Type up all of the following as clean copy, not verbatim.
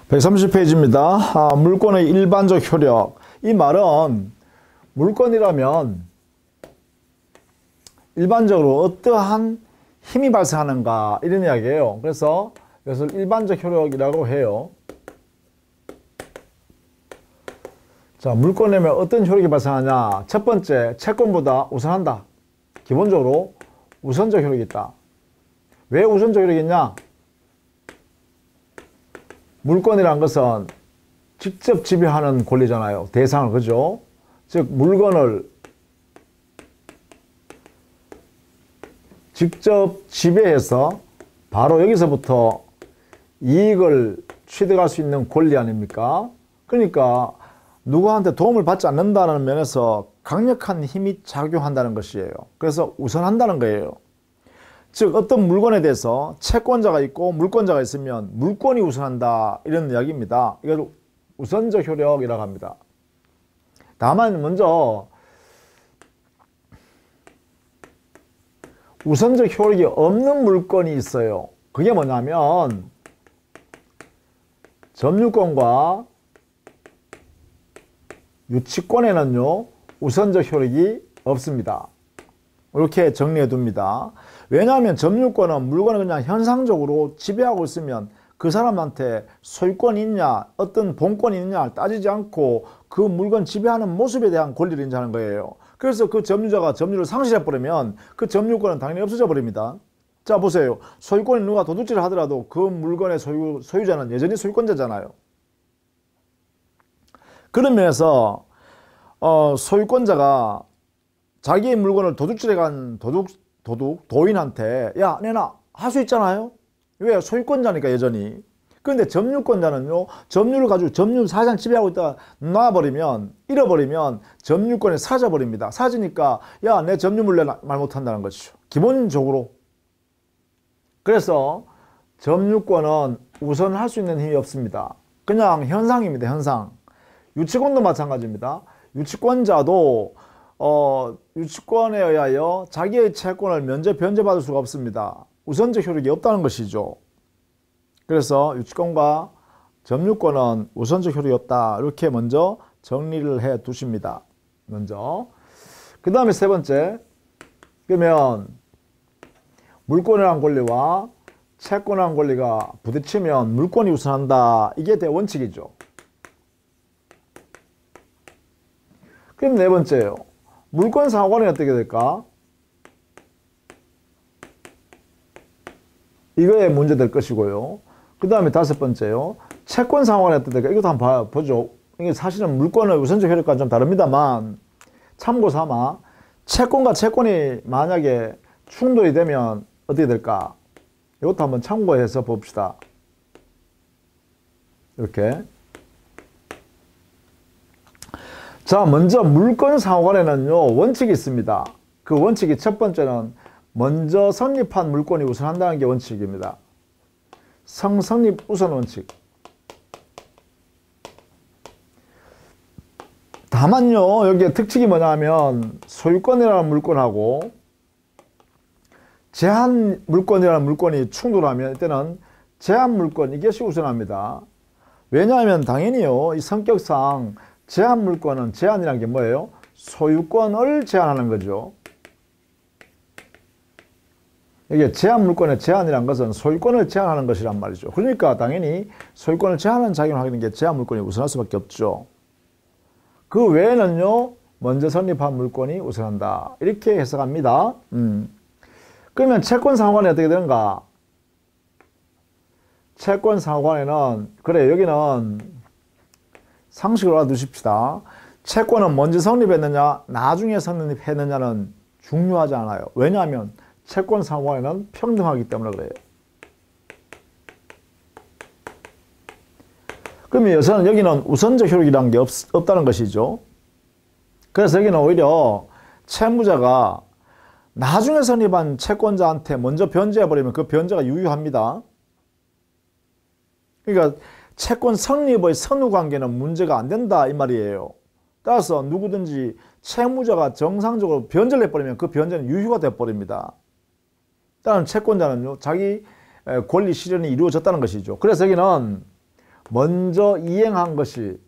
130페이지입니다. 물권의 일반적 효력. 이 말은 물권이라면 일반적으로 어떠한 힘이 발생하는가 이런 이야기예요. 그래서 이것을 일반적 효력이라고 해요. 자, 물권이면 어떤 효력이 발생하냐? 첫 번째, 채권보다 우선한다. 기본적으로 우선적 효력이 있다. 왜 우선적 효력이 있냐? 물권이란 것은 직접 지배하는 권리잖아요. 대상을, 그죠? 즉 물건을 직접 지배해서 바로 여기서부터 이익을 취득할 수 있는 권리 아닙니까? 그러니까 누구한테 도움을 받지 않는다는 면에서 강력한 힘이 작용한다는 것이에요. 그래서 우선한다는 거예요. 즉 어떤 물건에 대해서 채권자가 있고 물권자가 있으면 물권이 우선한다 이런 이야기입니다. 이걸 우선적 효력이라고 합니다. 다만 먼저 우선적 효력이 없는 물건이 있어요. 그게 뭐냐면 점유권과 유치권에는요 우선적 효력이 없습니다. 이렇게 정리해 둡니다. 왜냐하면 점유권은 물건을 그냥 현상적으로 지배하고 있으면 그 사람한테 소유권이 있냐 어떤 본권이 있냐 따지지 않고 그 물건 지배하는 모습에 대한 권리를 인정하는 거예요. 그래서 그 점유자가 점유를 상실해 버리면 그 점유권은 당연히 없어져 버립니다. 자 보세요. 소유권이 누가 도둑질을 하더라도 그 물건의 소유자는 여전히 소유권자잖아요. 그런 면에서 소유권자가 자기의 물건을 도둑질해 간 도인한테 야 내놔 할 수 있잖아요. 왜? 소유권자니까 여전히. 그런데 점유권자는요 점유를 가지고 점유 사실상 지배하고 있다가 놔버리면 잃어버리면 점유권이 사라져버립니다. 사라지니까 야 내 점유물 내 말 못한다는 것이죠. 기본적으로. 그래서 점유권은 우선할 수 있는 힘이 없습니다. 그냥 현상입니다. 현상. 유치권도 마찬가지입니다. 유치권자도 유치권에 의하여 자기의 채권을 변제받을 수가 없습니다. 우선적 효력이 없다는 것이죠. 그래서 유치권과 점유권은 우선적 효력이 없다. 이렇게 먼저 정리를 해 두십니다. 먼저. 그 다음에 세 번째. 그러면 물권이라는 권리와 채권이라는 권리가 부딪히면 물권이 우선한다. 이게 대원칙이죠. 그럼 네 번째예요. 물권 상호간이 어떻게 될까? 이거에 문제 될 것이고요. 그 다음에 다섯 번째요. 채권 상호간이 어떻게 될까? 이것도 한번 보죠. 이게 사실은 물권의 우선적 효력과 좀 다릅니다만 참고 삼아 채권과 채권이 만약에 충돌이 되면 어떻게 될까? 이것도 한번 참고해서 봅시다. 이렇게. 자, 먼저 물권 상호간에는요 원칙이 있습니다. 그 원칙이 첫 번째는 먼저 성립한 물권이 우선한다는 게 원칙입니다. 성립 우선 원칙. 다만요 여기에 특징이 뭐냐면 소유권이라는 물권하고 제한 물권이라는 물권이 충돌하면 이때는 제한 물권 이것이 우선합니다. 왜냐하면 당연히요 이 성격상 제한 물권은 제한이라는 게 뭐예요? 소유권을 제한하는 거죠. 이게 제한 물권의 제한이라는 것은 소유권을 제한하는 것이란 말이죠. 그러니까 당연히 소유권을 제한하는 작용을 하게 된 게 제한 물권이 우선할 수밖에 없죠. 그 외에는요 먼저 성립한 물권이 우선한다. 이렇게 해석합니다. 그러면 채권 상호간이 어떻게 되는가? 채권 상호간에는 그래 여기는 상식을 알아두십시다. 채권은 먼저 성립했느냐 나중에 성립했느냐는 중요하지 않아요. 왜냐하면 채권 상호간에는 평등하기 때문에 그래요. 그러면 여기는 우선적 효력이라는 게 없다는 것이죠. 그래서 여기는 오히려 채무자가 나중에 성립한 채권자한테 먼저 변제해버리면 그 변제가 유효합니다. 그러니까 채권 성립의 선후관계는 문제가 안 된다 이 말이에요. 따라서 누구든지 채무자가 정상적으로 변제를 해버리면 그 변제는 유효가 돼버립니다. 따라서 채권자는요 자기 권리 실현이 이루어졌다는 것이죠. 그래서 여기는 먼저 이행한 것이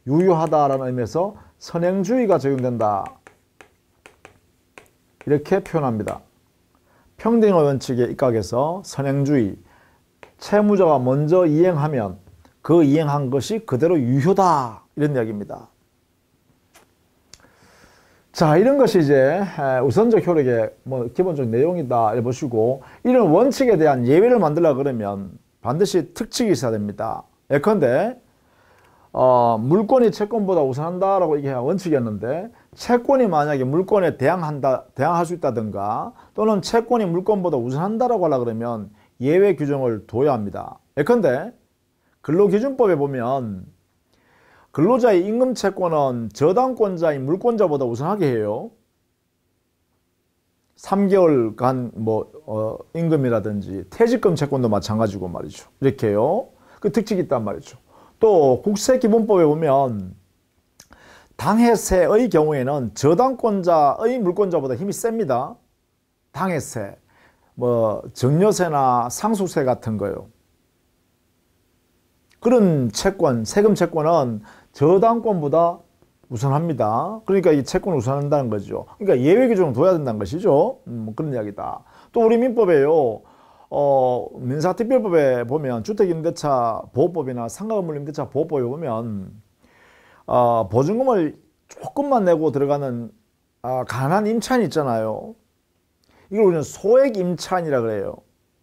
유효하다라는 의미에서 선행주의가 적용된다. 이렇게 표현합니다. 평등의 원칙에 입각해서 선행주의, 채무자가 먼저 이행하면 그 이행한 것이 그대로 유효다. 이런 이야기입니다. 자, 이런 것이 이제 우선적 효력의 기본적 내용이다. 이렇게 보시고, 이런 원칙에 대한 예외를 만들려고 그러면 반드시 특칙이 있어야 됩니다. 예컨대 물권이 채권보다 우선한다라고 이게 원칙이었는데, 채권이 만약에 물권에 대항할 수 있다든가, 또는 채권이 물권보다 우선한다라고 하려 그러면 예외 규정을 둬야 합니다. 예컨대 근로기준법에 보면 근로자의 임금 채권은 저당권자인 물권자보다 우선하게 해요. 3개월간 임금이라든지 퇴직금 채권도 마찬가지고 말이죠. 이렇게요. 그 특징이 있단 말이죠. 또 국세기본법에 보면 당해세의 경우에는 저당권자의 물권자보다 힘이 셉니다. 당해세, 증여세나 상속세 같은 거요. 그런 채권, 세금 채권은 저당권보다 우선합니다. 그러니까 이 채권을 우선한다는 거죠. 그러니까 예외 규정을 둬야 된다는 것이죠. 그런 이야기다. 또 우리 민법에요. 민사특별법에 보면 주택임대차 보호법이나 상가건물임대차 보호법에 보면 보증금을 조금만 내고 들어가는 가난한 임차인이 있잖아요. 이걸 우리는 소액 임차인이라 그래요.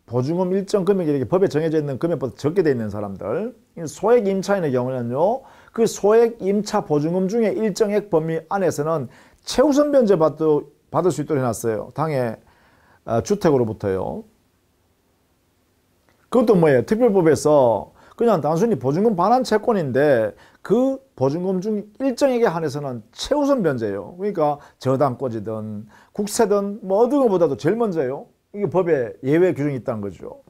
보증금 일정 금액이 이렇게 법에 정해져 있는 금액보다 적게 되어 있는 사람들. 소액 임차인의 경우는요, 그 소액 임차 보증금 중에 일정액 범위 안에서는 최우선 변제 받을 수 있도록 해놨어요. 당해 주택으로부터요. 그것도 뭐예요? 특별법에서 그냥 단순히 보증금 반환 채권인데 그 보증금 중 일정액에 한해서는 최우선 변제예요. 그러니까 저당권이든 국세든 어느 것보다도 제일 먼저예요. 이게 법에 예외 규정이 있다는 거죠.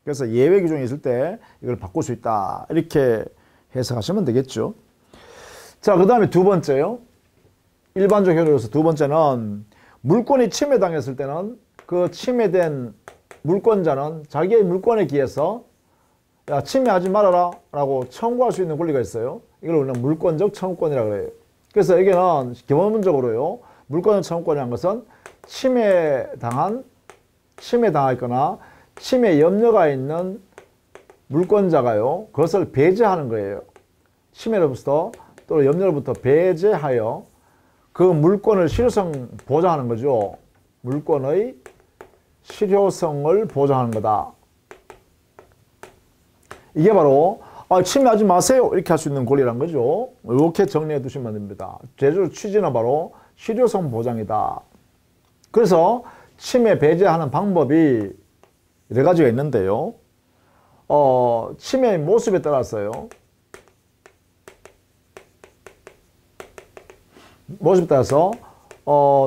그래서 예외 규정이 있을 때 이걸 바꿀 수 있다. 이렇게 해석하시면 되겠죠. 자, 그 다음에 두 번째요. 일반적 효력으로서 두 번째는 물권이 침해당했을 때는 그 침해된 물권자는 자기의 물권에 기해서 야, 침해하지 말아라 라고 청구할 수 있는 권리가 있어요. 이걸 우리는 물권적 청구권이라고 해요. 그래서 여기는 기본적으로요, 물권적 청구권이라는 것은 침해당했거나 침해 염려가 있는 물권자가요, 그것을 배제하는 거예요. 침해로부터 또는 염려로부터 배제하여 그 물권을 실효성 보장하는 거죠. 물권의 실효성을 보장하는 거다. 이게 바로 침해하지 마세요 이렇게 할 수 있는 권리란 거죠. 이렇게 정리해 두시면 됩니다. 제주 취지는 바로 실효성 보장이다. 그래서 침해 배제하는 방법이 여러 가지가 있는데요. 침해의 모습에 따라서요. 모습에 따라서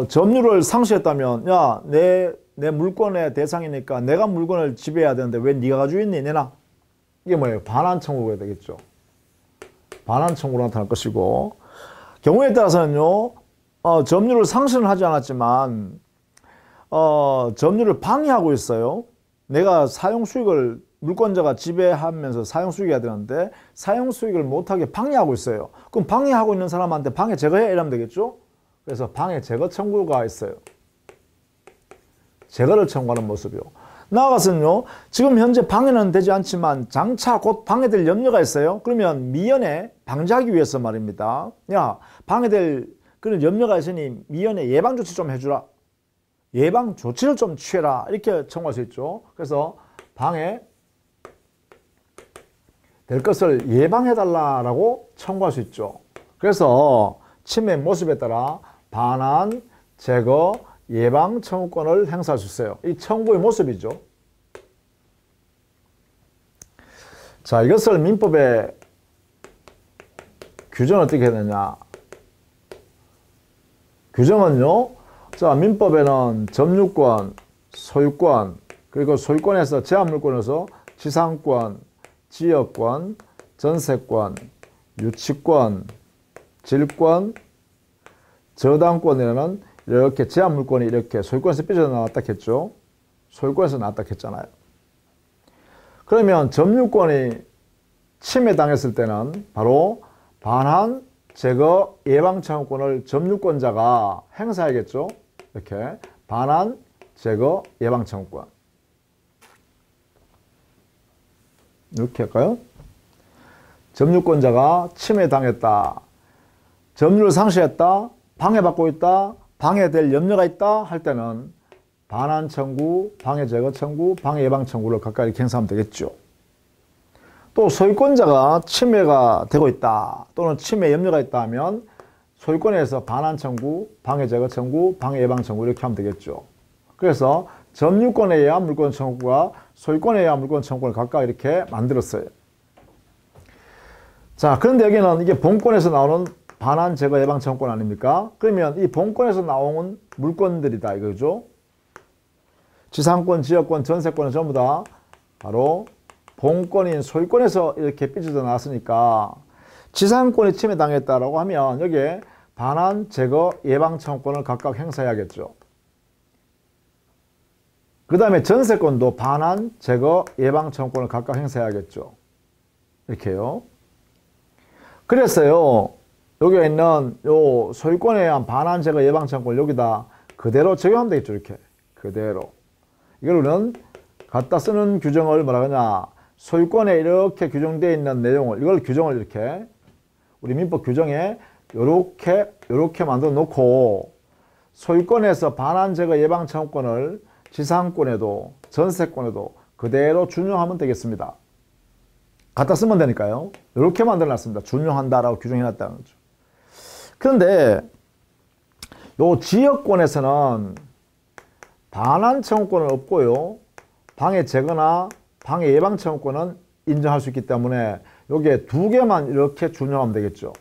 점유를 상실했다면 야, 내 물권의 대상이니까 내가 물건을 지배해야 되는데 왜 네가 가지고 있니? 내놔. 이게 뭐예요? 반환 청구가 되겠죠. 반환 청구로 나타날 것이고, 경우에 따라서는요, 점유를 상실은 하지 않았지만 점유를 방해하고 있어요. 내가 사용 수익을 물권자가 지배하면서 사용 수익이 해야 되는데 사용 수익을 못하게 방해하고 있어요. 그럼 방해하고 있는 사람한테 방해 제거해 이러면 되겠죠. 그래서 방해 제거 청구가 있어요. 제거를 청구하는 모습이요. 나아가서는요, 지금 현재 방해는 되지 않지만 장차 곧 방해될 염려가 있어요. 그러면 미연에 방지하기 위해서 말입니다. 야, 방해될 그런 염려가 있으니 미연에 예방조치 좀 해주라. 예방조치를 좀 취해라. 이렇게 청구할 수 있죠. 그래서 방해 될 것을 예방해달라고 청구할 수 있죠. 그래서 침해 모습에 따라 반환, 제거, 예방 청구권을 행사할 수 있어요. 이 청구의 모습이죠. 자, 이것을 민법의 규정을 어떻게 했느냐. 규정은요, 자, 민법에는 점유권, 소유권, 그리고 소유권에서 제한물권에서 지상권, 지역권, 전세권, 유치권, 질권, 저당권이라는 이렇게 제한물권이 이렇게 소유권에서 삐져나왔다 했죠. 소유권에서 나왔다 했잖아요. 그러면 점유권이 침해당했을 때는 바로 반환 제거 예방 청구권을 점유권자가 행사하겠죠. 이렇게 반환 제거 예방 청구권. 이렇게 할까요? 점유권자가 침해당했다, 점유를 상실했다, 방해받고 있다, 방해될 염려가 있다 할 때는 반환 청구, 방해 제거 청구, 방해 예방 청구를 각각 이렇게 행사하면 되겠죠. 또 소유권자가 침해가 되고 있다 또는 침해 염려가 있다 하면 소유권에서 반환 청구, 방해 제거 청구, 방해 예방 청구 이렇게 하면 되겠죠. 그래서 점유권에 의한 물권 청구와 소유권에 의한 물권 청구를 각각 이렇게 만들었어요. 자, 그런데 여기는 이게 본권에서 나오는 반환 제거 예방 청구권 아닙니까? 그러면 이 본권에서 나온 물권들이다 이거죠. 지상권, 지역권, 전세권은 전부 다 바로 본권인 소유권에서 이렇게 삐져져 나왔으니까 지상권이 침해당했다라고 하면 여기에 반환 제거 예방 청구권을 각각 행사해야겠죠. 그 다음에 전세권도 반환 제거 예방 청구권을 각각 행사해야겠죠. 이렇게요. 그랬어요. 여기에 있는 요 소유권에 의한 반환 제거 예방 청구권을 여기다 그대로 적용하면 되겠죠. 이렇게 그대로. 이거는 갖다 쓰는 규정을 뭐라 그러냐, 소유권에 이렇게 규정되어 있는 내용을, 이걸 규정을 이렇게 우리 민법 규정에 요렇게 만들어 놓고 소유권에서 반환 제거 예방 청구권을 지상권에도 전세권에도 그대로 준용하면 되겠습니다. 갖다 쓰면 되니까요. 이렇게 만들어 놨습니다. 준용한다라고 규정해 놨다는 거죠. 그런데 요 지역권에서는 반환 청구권은 없고요, 방해 제거나 방해 예방 청구권은 인정할 수 있기 때문에 여기에 두 개만 이렇게 준용하면 되겠죠.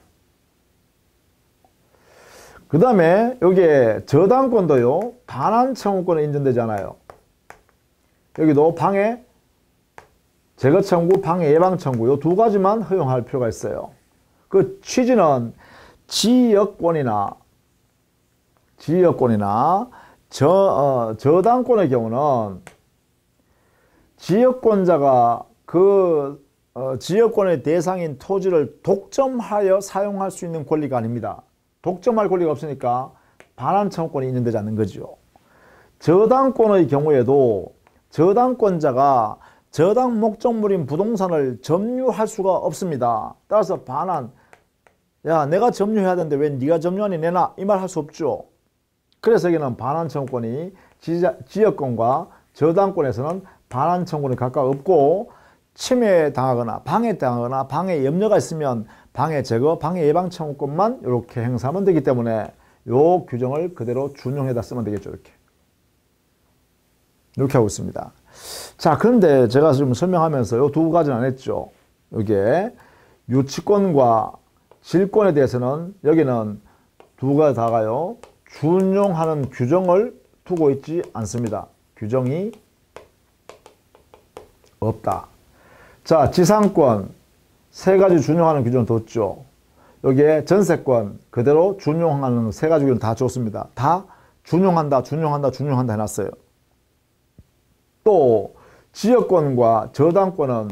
그 다음에 여기에 저당권도요, 반환 청구권은 인정되잖아요. 여기도 방해 제거 청구, 방해 예방 청구 이 두 가지만 허용할 필요가 있어요. 그 취지는 지역권이나 저당권의 경우는 지역권자가 그 지역권의 대상인 토지를 독점하여 사용할 수 있는 권리가 아닙니다. 독점할 권리가 없으니까 반환 청구권이 인정되지 않는 거죠. 저당권의 경우에도 저당권자가 저당 목적물인 부동산을 점유할 수가 없습니다. 따라서 반환, 야 내가 점유해야 되는데 왜 네가 점유하니 내놔, 이 말 할 수 없죠. 그래서 여기는 반환 청구권이 지역권과 저당권에서는 반환 청구권이 각각 없고, 침해당하거나 방해당하거나 방해 염려가 있으면 방해 제거, 방해 예방 청구권만 이렇게 행사하면 되기 때문에 이 규정을 그대로 준용해다 쓰면 되겠죠. 이렇게 하고 있습니다. 자, 그런데 제가 지금 설명하면서 이 두 가지는 안 했죠. 이게 유치권과 질권에 대해서는 여기는 두 가지 다가요, 준용하는 규정을 두고 있지 않습니다. 규정이 없다. 자, 지상권 세 가지 준용하는 규정을 뒀죠. 여기에 전세권 그대로 준용하는 세 가지 규정을 다 줬습니다. 다 준용한다 해놨어요. 또 지역권과 저당권은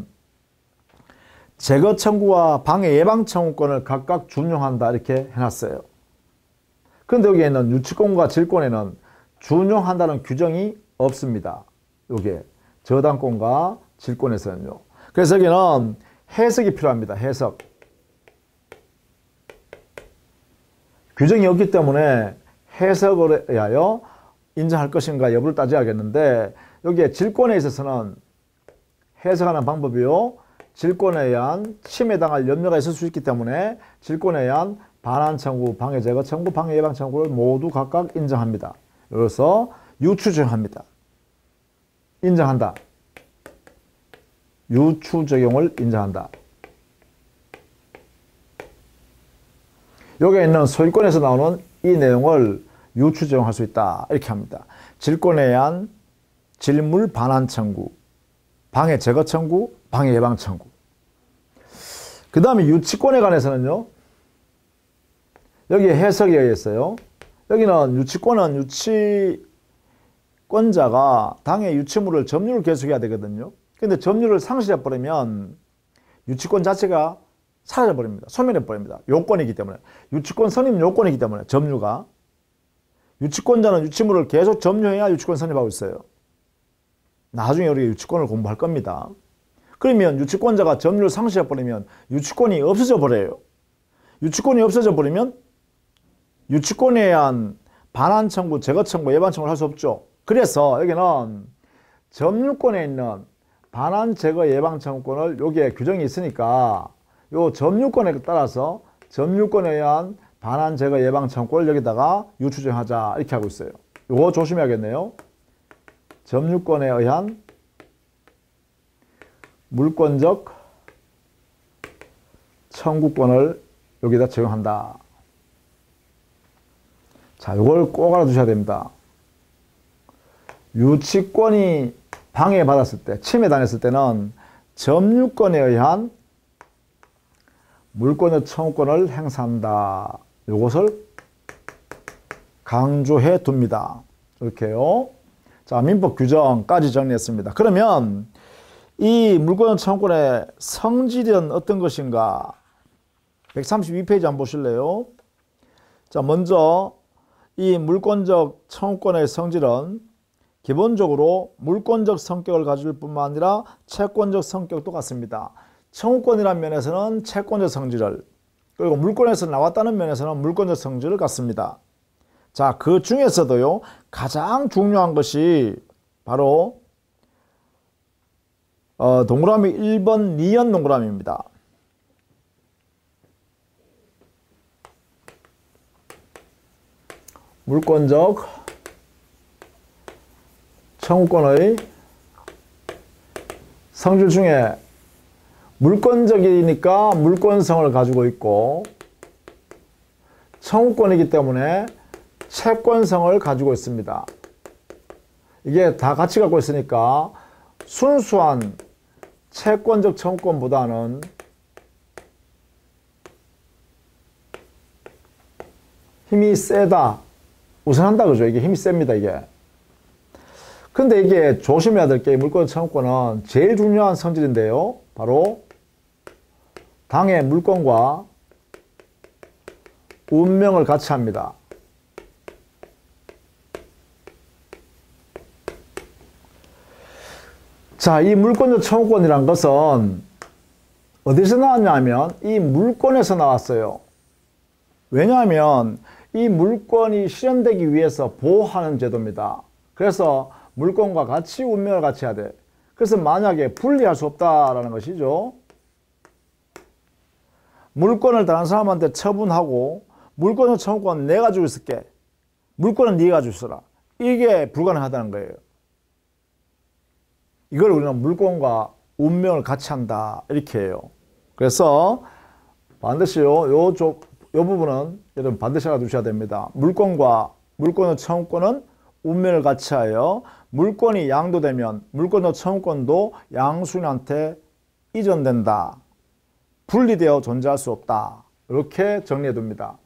제거 청구와 방해 예방 청구권을 각각 준용한다 이렇게 해놨어요. 그런데 여기에는 유치권과 질권에는 준용한다는 규정이 없습니다. 여기에 저당권과 질권에서는요. 그래서 여기는 해석이 필요합니다. 해석. 규정이 없기 때문에 해석을 하여 인정할 것인가 여부를 따져야겠는데, 여기에 질권에 있어서는 해석하는 방법이요, 질권에 의한 침해당할 염려가 있을 수 있기 때문에 질권에 의한 반환 청구, 방해 제거 청구, 방해 예방 청구를 모두 각각 인정합니다. 그래서 유추적용합니다. 인정한다. 유추 적용을 인정한다. 여기에 있는 소유권에서 나오는 이 내용을 유추 적용할 수 있다 이렇게 합니다. 질권에 의한 질물 반환 청구, 방해 제거 청구, 방해 예방 청구. 그 다음에 유치권에 관해서는요, 여기에 해석에 의했어요. 여기는 유치권은 유치권자가 당의 유치물을 점유를 계속해야 되거든요. 근데 점유를 상실해버리면 유치권 자체가 사라져버립니다. 소멸해버립니다. 요건이기 때문에. 유치권 선임 요건이기 때문에 점유가. 유치권자는 유치물을 계속 점유해야 유치권 선임하고 있어요. 나중에 우리가 유치권을 공부할 겁니다. 그러면 유치권자가 점유를 상실해버리면 유치권이 없어져 버려요. 유치권이 없어져 버리면 유치권에 의한 반환 청구, 제거 청구, 예반 청구를 할 수 없죠. 그래서 여기는 점유권에 있는 반환, 제거, 예방 청구권을 여기에 규정이 있으니까 요 점유권에 따라서 점유권에 의한 반환, 제거, 예방 청구권을 여기다가 유추정하자 이렇게 하고 있어요. 요거 조심해야겠네요. 점유권에 의한 물권적 청구권을 여기다 적용한다. 자, 이걸 꼭 알아두셔야 됩니다. 유치권이 방해받았을 때, 침해당했을 때는 점유권에 의한 물권적 청구권을 행사한다. 이것을 강조해 둡니다. 이렇게요. 자, 민법 규정까지 정리했습니다. 그러면 이 물권적 청구권의 성질은 어떤 것인가? 132페이지 한번 보실래요? 자, 먼저 이 물권적 청구권의 성질은 기본적으로 물권적 성격을 가질 뿐만 아니라 채권적 성격도 같습니다. 청구권이라는 면에서는 채권적 성질을, 그리고 물권에서 나왔다는 면에서는 물권적 성질을 갖습니다. 자, 그 중에서도요, 가장 중요한 것이 바로 동그라미 1번 니은 동그라미입니다. 물권적 청구권의 성질 중에 물권적이니까 물권성을 가지고 있고 청구권이기 때문에 채권성을 가지고 있습니다. 이게 다 같이 갖고 있으니까 순수한 채권적 청구권보다는 힘이 세다, 우선한다, 그죠? 이게 힘이 셉니다, 이게. 근데 이게 조심해야 될 게 물권적 청구권은 제일 중요한 성질인데요. 바로 당의 물권과 운명을 같이 합니다. 자, 이 물권적 청구권이란 것은 어디서 나왔냐 하면 이 물권에서 나왔어요. 왜냐하면 이 물권이 실현되기 위해서 보호하는 제도입니다. 그래서 물권과 같이 운명을 같이 해야 돼. 그래서 만약에 분리할 수 없다라는 것이죠. 물권을 다른 사람한테 처분하고 물권의 청구권은 내가 가지고 있을게. 물권은 네가 가지고 있어라. 이게 불가능하다는 거예요. 이걸 우리는 물권과 운명을 같이 한다 이렇게 해요. 그래서 반드시요, 요 부분은 여러분 반드시 알아두셔야 됩니다. 물권과 물권의 청구권은 운명을 같이 하여 물권이 양도되면 물권의 청구권도 양수인한테 이전된다. 분리되어 존재할 수 없다. 이렇게 정리해 둡니다.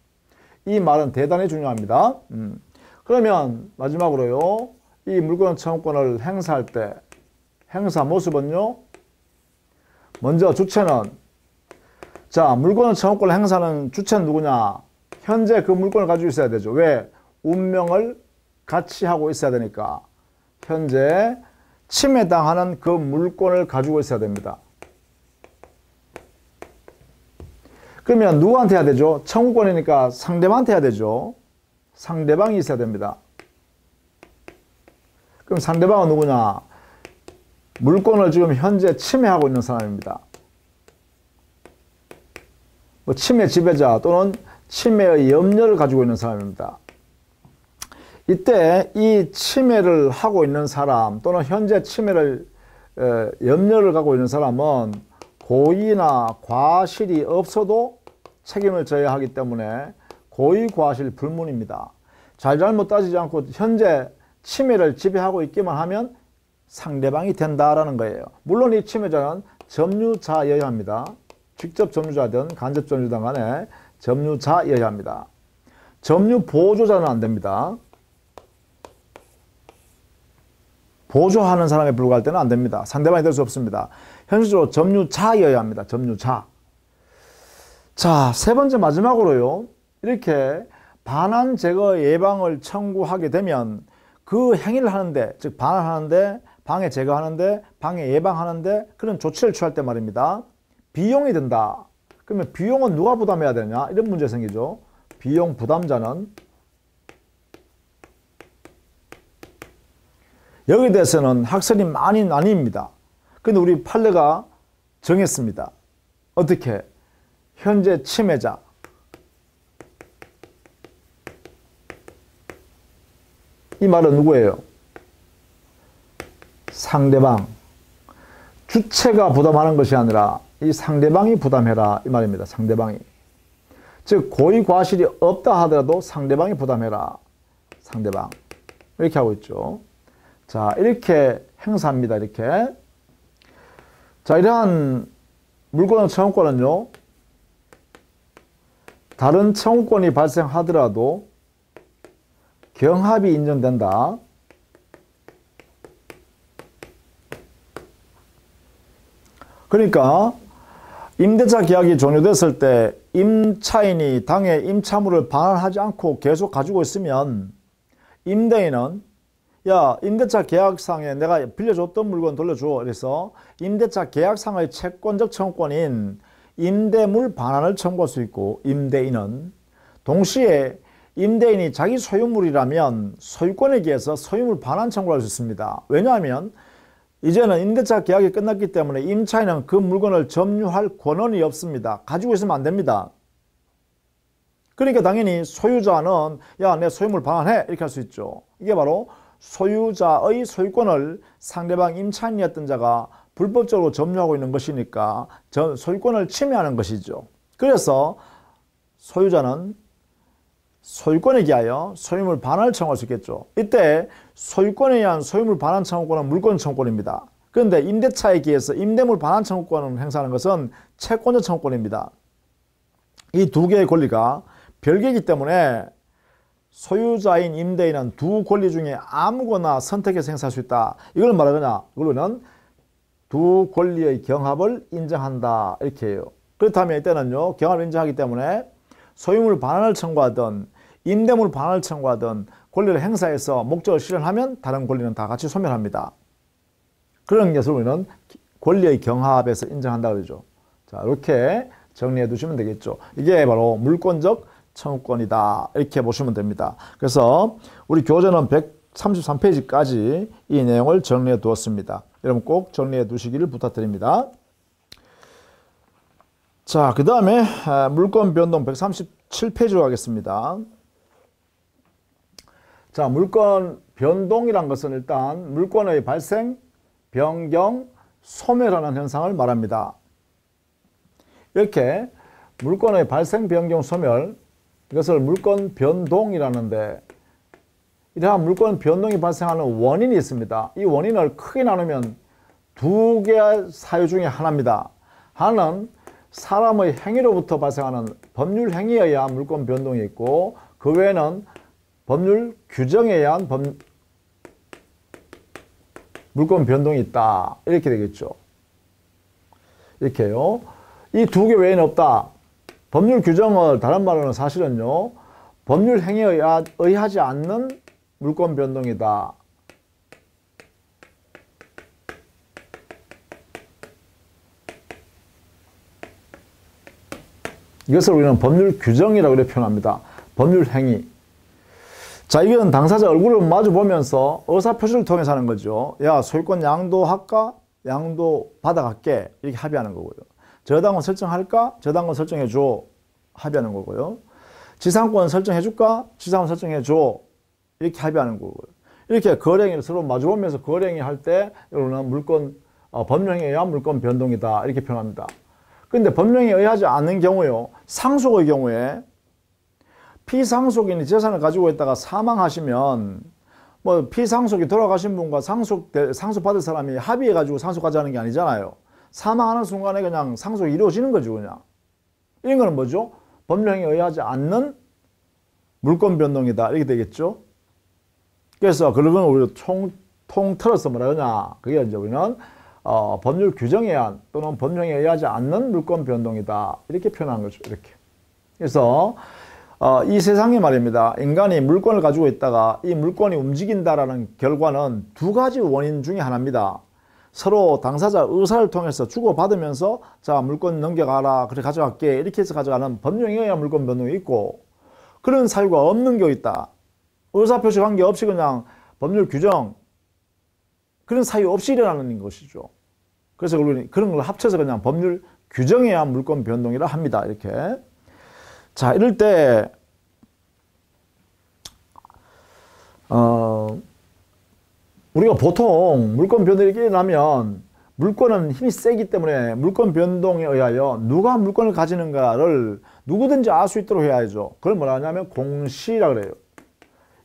이 말은 대단히 중요합니다. 그러면 마지막으로요, 이 물권의 청구권을 행사할 때 행사 모습은요, 먼저 주체는, 자, 물권의 청구권을 행사하는 주체는 누구냐? 현재 그 물권을 가지고 있어야 되죠. 왜? 운명을 같이 하고 있어야 되니까. 현재 침해당하는 그 물권을 가지고 있어야 됩니다. 그러면 누구한테 해야 되죠? 청구권이니까 상대방한테 해야 되죠. 상대방이 있어야 됩니다. 그럼 상대방은 누구냐? 물권을 지금 현재 침해하고 있는 사람입니다. 뭐 침해 지배자 또는 침해의 염려를 가지고 있는 사람입니다. 이때 이 침해를 하고 있는 사람 또는 현재 침해를 염려를 갖고 있는 사람은 고의나 과실이 없어도 책임을 져야 하기 때문에 고의 과실 불문입니다. 잘잘못 따지지 않고 현재 침해를 지배하고 있기만 하면 상대방이 된다라는 거예요. 물론 이 침해자는 점유자여야 합니다. 직접 점유자든 간접 점유자든 간에 점유자여야 합니다. 점유 보조자는 안 됩니다. 보조하는 사람에 불과할 때는 안 됩니다. 상대방이 될 수 없습니다. 현실적으로 점유자여야 합니다. 점유자. 자, 세 번째 마지막으로요. 이렇게 반환 제거 예방을 청구하게 되면 그 행위를 하는데, 즉 반환하는데, 방해 제거하는데, 방해 예방하는데 그런 조치를 취할 때 말입니다. 비용이 든다. 그러면 비용은 누가 부담해야 되냐? 이런 문제 생기죠. 비용 부담자는 여기에 대해서는 학설이 많이 나뉩니다. 근데 우리 판례가 정했습니다. 어떻게? 현재 침해자. 이 말은 누구예요? 상대방. 주체가 부담하는 것이 아니라 이 상대방이 부담해라 이 말입니다. 상대방이. 즉 고의 과실이 없다 하더라도 상대방이 부담해라. 상대방. 이렇게 하고 있죠. 자, 이렇게 행사합니다. 이렇게. 자, 이러한 물권의 청구권은요. 다른 청구권이 발생하더라도 경합이 인정된다. 그러니까 임대차 계약이 종료됐을 때 임차인이 당해 임차물을 반환하지 않고 계속 가지고 있으면 임대인은 야, 임대차 계약상에 내가 빌려줬던 물건 돌려줘. 그래서 임대차 계약상의 채권적 청구권인 임대물 반환을 청구할 수 있고, 임대인은 동시에 임대인이 자기 소유물이라면 소유권에 기해서 소유물 반환 청구할 수 있습니다. 왜냐하면 이제는 임대차 계약이 끝났기 때문에 임차인은 그 물건을 점유할 권한이 없습니다. 가지고 있으면 안 됩니다. 그러니까 당연히 소유자는 야, 내 소유물 반환해 이렇게 할 수 있죠. 이게 바로 소유자의 소유권을 상대방 임차인이었던 자가 불법적으로 점유하고 있는 것이니까 소유권을 침해하는 것이죠. 그래서 소유자는 소유권에 기하여 소유물 반환을 청구할 수 있겠죠. 이때 소유권에 의한 소유물 반환 청구권은 물권 청구권입니다. 그런데 임대차에 기해서 임대물 반환 청구권을 행사하는 것은 채권적 청구권입니다. 이 두 개의 권리가 별개이기 때문에 소유자인 임대인은 두 권리 중에 아무거나 선택해서 행사할 수 있다. 이걸 말하거나 이걸로는 두 권리의 경합을 인정한다. 이렇게 해요. 그렇다면 이때는요. 경합을 인정하기 때문에 소유물 반환을 청구하든 임대물 반환을 청구하든 권리를 행사해서 목적을 실현하면 다른 권리는 다 같이 소멸합니다. 그런 것을 우리는 권리의 경합에서 인정한다 그러죠. 자, 이렇게 정리해 두시면 되겠죠. 이게 바로 물권적 청구권이다. 이렇게 보시면 됩니다. 그래서 우리 교재는 133페이지까지 이 내용을 정리해 두었습니다. 여러분 꼭 정리해 두시기를 부탁드립니다. 자, 그 다음에 물권 변동 137페이지로 가겠습니다. 자, 물권 변동이란 것은 일단 물권의 발생, 변경, 소멸하는 현상을 말합니다. 이렇게 물권의 발생, 변경, 소멸, 이것을 물권 변동이라는데, 이러한 물권 변동이 발생하는 원인이 있습니다. 이 원인을 크게 나누면 두 개의 사유 중에 하나입니다. 하나는 사람의 행위로부터 발생하는 법률 행위에 의한 물권 변동이 있고, 그 외에는 법률 규정에 의한 물권 변동이 있다. 이렇게 되겠죠. 이렇게요. 이 두 개 외에는 없다. 법률 규정을 다른 말로는 사실은요. 법률 행위에 의하지 않는 물권 변동이다. 이것을 우리는 법률 규정이라고 이렇게 표현합니다. 법률 행위. 자, 이건 당사자 얼굴을 마주 보면서 의사표시를 통해서 하는 거죠. 야, 소유권 양도할까? 양도 받아갈게. 이렇게 합의하는 거고요. 저당권 설정할까? 저당권 설정해줘. 합의하는 거고요. 지상권 설정해줄까? 지상권 설정해줘. 이렇게 합의하는 거고요. 이렇게 거래행위를 서로 마주보면서 거래행위 할 때 이거는 물권, 법령에 의한 물권 변동이다. 이렇게 표현합니다. 그런데 법령에 의하지 않는 경우요. 상속의 경우에 피상속인이 재산을 가지고 있다가 사망하시면 뭐 피상속이 돌아가신 분과 상속받을 사람이 합의해가지고 상속하자는 게 아니잖아요. 사망하는 순간에 그냥 상속이 이루어지는 거죠, 그냥. 이런 거는 뭐죠? 법령에 의하지 않는 물권 변동이다. 이렇게 되겠죠. 그래서 그런 건 우리가 통틀어서 뭐라 그러냐. 그게 이제 우리는 법률 규정에 의한 또는 법령에 의하지 않는 물권 변동이다. 이렇게 표현한 거죠. 이렇게. 그래서 이 세상에 말입니다. 인간이 물권을 가지고 있다가 이 물권이 움직인다라는 결과는 두 가지 원인 중에 하나입니다. 서로 당사자 의사를 통해서 주고받으면서 자, 물권 넘겨가라. 그래 가져갈게. 이렇게 해서 가져가는 법령에 의한 물권 변동이 있고 그런 사유가 없는 경우 있다. 의사표시 관계 없이 그냥 법률 규정 그런 사유 없이 일어나는 것이죠. 그래서 그런 걸 합쳐서 그냥 법률 규정에 의한 물권 변동이라 합니다. 이렇게. 자, 이럴 때 우리가 보통 물권 변동이 일어나면 물권은 힘이 세기 때문에 물권 변동에 의하여 누가 물권을 가지는가를 누구든지 알 수 있도록 해야죠. 그걸 뭐라 하냐면 공시라 그래요.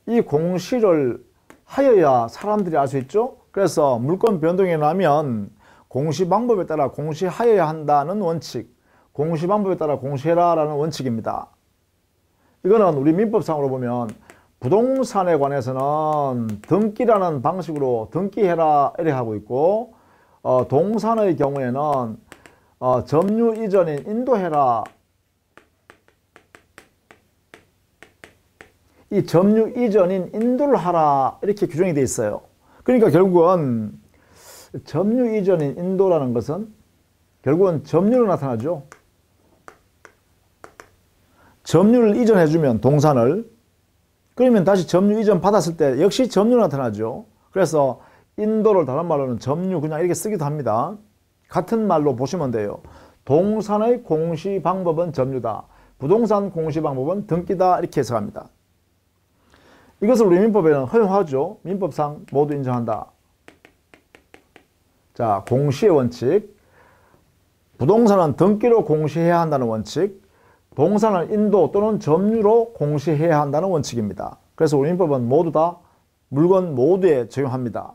이 공시를 하여야 사람들이 알 수 있죠. 그래서 물권 변동이 일어나면 공시 방법에 따라 공시하여야 한다는 원칙, 공시 방법에 따라 공시해라라는 원칙입니다. 이거는 우리 민법상으로 보면 부동산에 관해서는 등기라는 방식으로 등기해라 이렇게 하고 있고 동산의 경우에는 점유 이전인 인도해라 이 점유 이전인 인도를 하라 이렇게 규정이 되어 있어요. 그러니까 결국은 점유 이전인 인도라는 것은 결국은 점유로 나타나죠. 점유를 이전해주면 동산을 그러면 다시 점유 이전 받았을 때 역시 점유로 나타나죠. 그래서 인도를 다른 말로는 점유 그냥 이렇게 쓰기도 합니다. 같은 말로 보시면 돼요. 동산의 공시 방법은 점유다. 부동산 공시 방법은 등기다. 이렇게 해석합니다. 이것을 우리 민법에는 허용하죠. 민법상 모두 인정한다. 자, 공시의 원칙. 부동산은 등기로 공시해야 한다는 원칙. 동산은 인도 또는 점유로 공시해야 한다는 원칙입니다. 그래서 우리 민법은 모두 다 물건 모두에 적용합니다.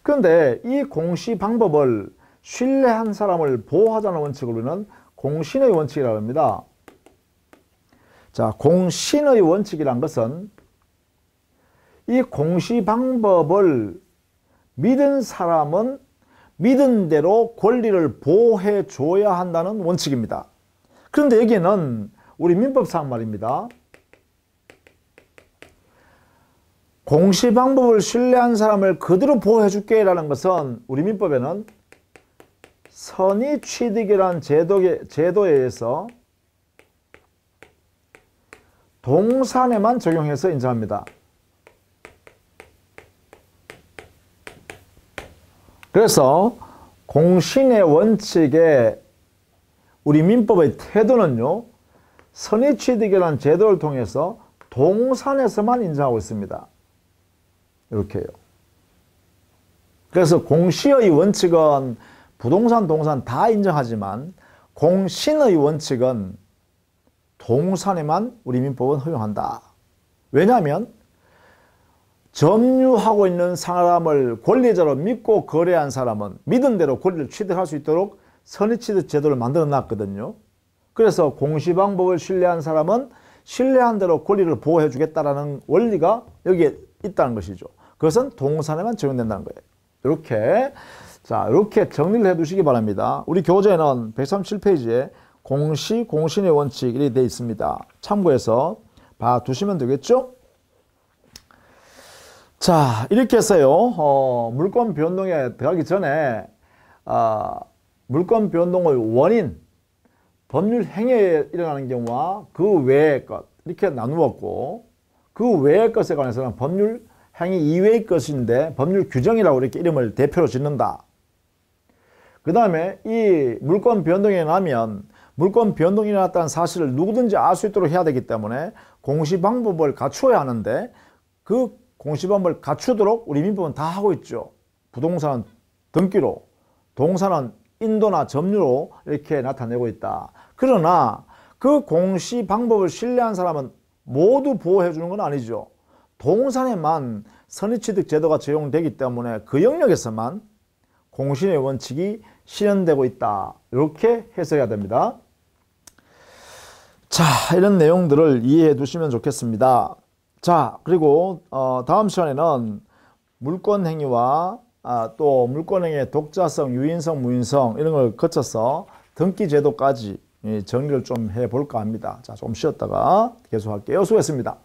그런데 이 공시 방법을 신뢰한 사람을 보호하자는 원칙을 우리는 공신의 원칙이라고 합니다. 자, 공신의 원칙이란 것은 이 공시 방법을 믿은 사람은 믿은 대로 권리를 보호해 줘야 한다는 원칙입니다. 그런데 여기는 우리 민법상 말입니다. 공시 방법을 신뢰한 사람을 그대로 보호해 줄게 라는 것은 우리 민법에는 선의취득이라는 제도에 의해서 동산에만 적용해서 인정합니다. 그래서 공신의 원칙에 우리 민법의 태도는요, 선의취득이라는 제도를 통해서 동산에서만 인정하고 있습니다. 이렇게요. 그래서 공시의 원칙은 부동산, 동산 다 인정하지만 공신의 원칙은 동산에만 우리 민법은 허용한다. 왜냐하면 점유하고 있는 사람을 권리자로 믿고 거래한 사람은 믿은 대로 권리를 취득할 수 있도록 선의취득 제도를 만들어 놨거든요. 그래서 공시 방법을 신뢰한 사람은 신뢰한 대로 권리를 보호해 주겠다라는 원리가 여기에 있다는 것이죠. 그것은 동산에만 적용된다는 거예요. 이렇게, 자, 이렇게 정리를 해 두시기 바랍니다. 우리 교재에는 137페이지에 공시, 공신의 원칙이 되어 있습니다. 참고해서 봐 두시면 되겠죠? 자, 이렇게 해서요, 물권 변동에 들어가기 전에, 물권 변동의 원인, 법률 행위에 일어나는 경우와 그 외의 것, 이렇게 나누었고, 그 외의 것에 관해서는 법률 행위 이외의 것인데, 법률 규정이라고 이렇게 이름을 대표로 짓는다. 그 다음에 이 물권 변동이 일어나면, 물권 변동이 일어났다는 사실을 누구든지 알 수 있도록 해야 되기 때문에 공시 방법을 갖추어야 하는데, 그 공시 방법을 갖추도록 우리 민법은 다 하고 있죠. 부동산은 등기로, 동산은 인도나 점유로 이렇게 나타내고 있다. 그러나 그 공시 방법을 신뢰한 사람은 모두 보호해 주는 건 아니죠. 동산에만 선의취득 제도가 적용되기 때문에 그 영역에서만 공신의 원칙이 실현되고 있다. 이렇게 해석해야 됩니다. 자, 이런 내용들을 이해해 두시면 좋겠습니다. 자, 그리고 다음 시간에는 물권행위와 또 물권행위의 독자성, 유인성, 무인성 이런 걸 거쳐서 등기제도까지 정리를 좀 해볼까 합니다. 자, 좀 쉬었다가 계속할게요. 수고했습니다.